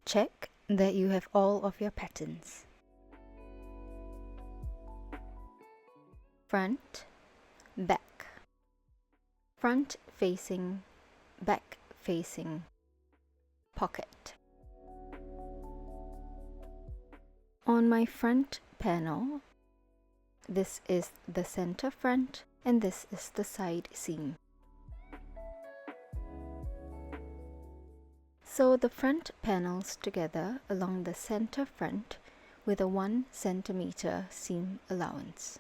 Check that you have all of your patterns. Front, back, front facing, back facing, pocket. On my front panel, this is the center front and this is the side seam. Sew the front panels together along the center front with a 1 cm seam allowance.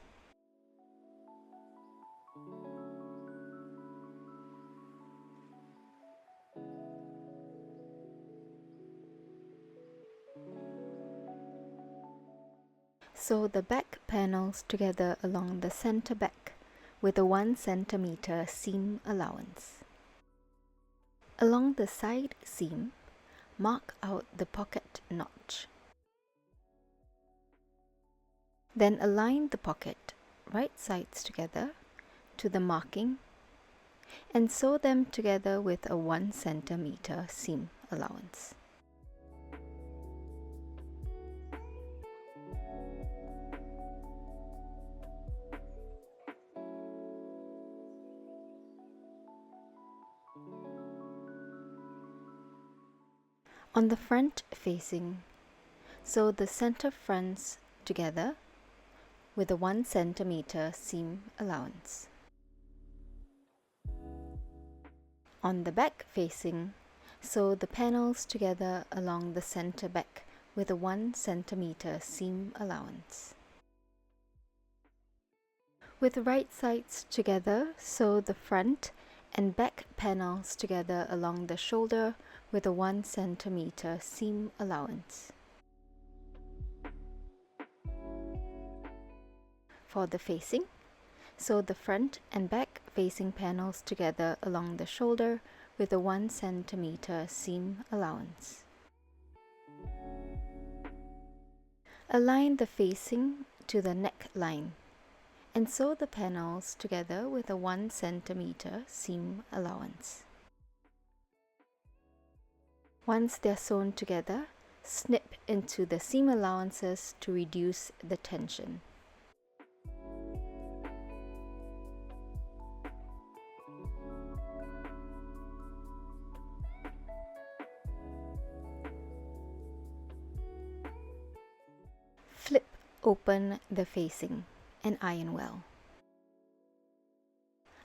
Sew the back panels together along the center back with a 1 cm seam allowance. Along the side seam, mark out the pocket notch. Then align the pocket right sides together to the marking and sew them together with a 1 cm seam allowance. On the front facing, sew the center fronts together with a 1 cm seam allowance. On the back facing, sew the panels together along the center back with a 1 cm seam allowance. With the right sides together, sew the front and back panels together along the shoulder with a 1 cm seam allowance. For the facing, sew the front and back facing panels together along the shoulder with a 1 cm seam allowance. Align the facing to the neckline and sew the panels together with a 1 cm seam allowance. Once they are sewn together, snip into the seam allowances to reduce the tension. Flip open the facing and iron well.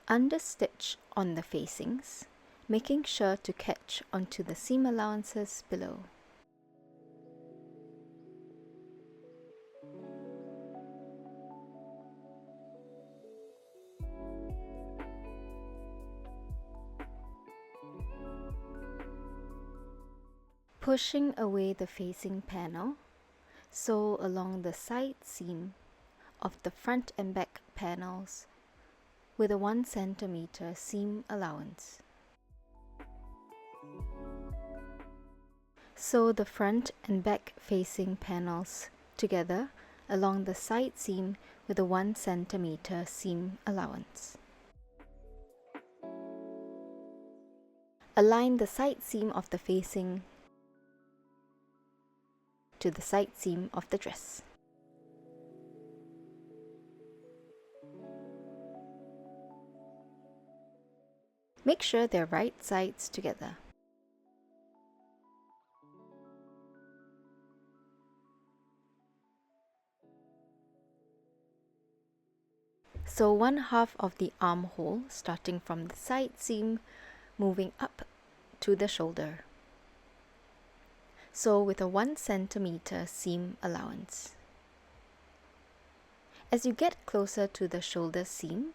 Understitch on the facings, making sure to catch onto the seam allowances below. Pushing away the facing panel, sew along the side seam of the front and back panels with a 1 cm seam allowance. Sew the front and back facing panels together along the side seam with a 1 cm seam allowance. Align the side seam of the facing to the side seam of the dress. Make sure they're right sides together. Sew 1/2 of the armhole starting from the side seam, moving up to the shoulder. Sew with a 1 cm seam allowance. As you get closer to the shoulder seam,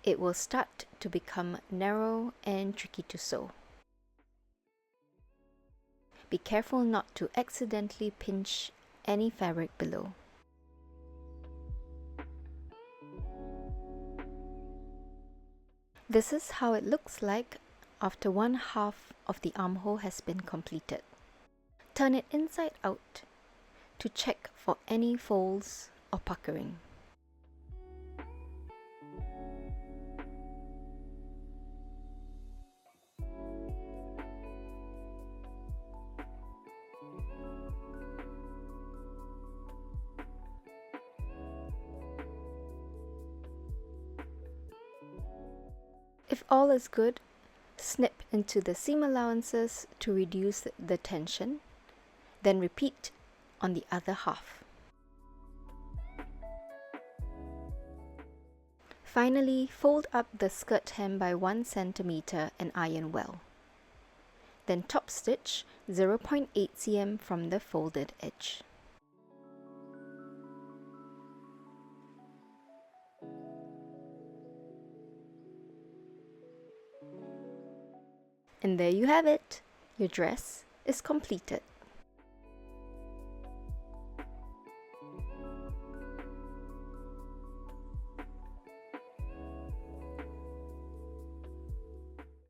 it will start to become narrow and tricky to sew. Be careful not to accidentally pinch any fabric below. This is how it looks like after 1/2 of the armhole has been completed. Turn it inside out to check for any folds or puckering. If all is good, snip into the seam allowances to reduce the tension, then repeat on the other half. Finally, fold up the skirt hem by 1 cm and iron well. Then top stitch 0.8 cm from the folded edge. And there you have it! Your dress is completed.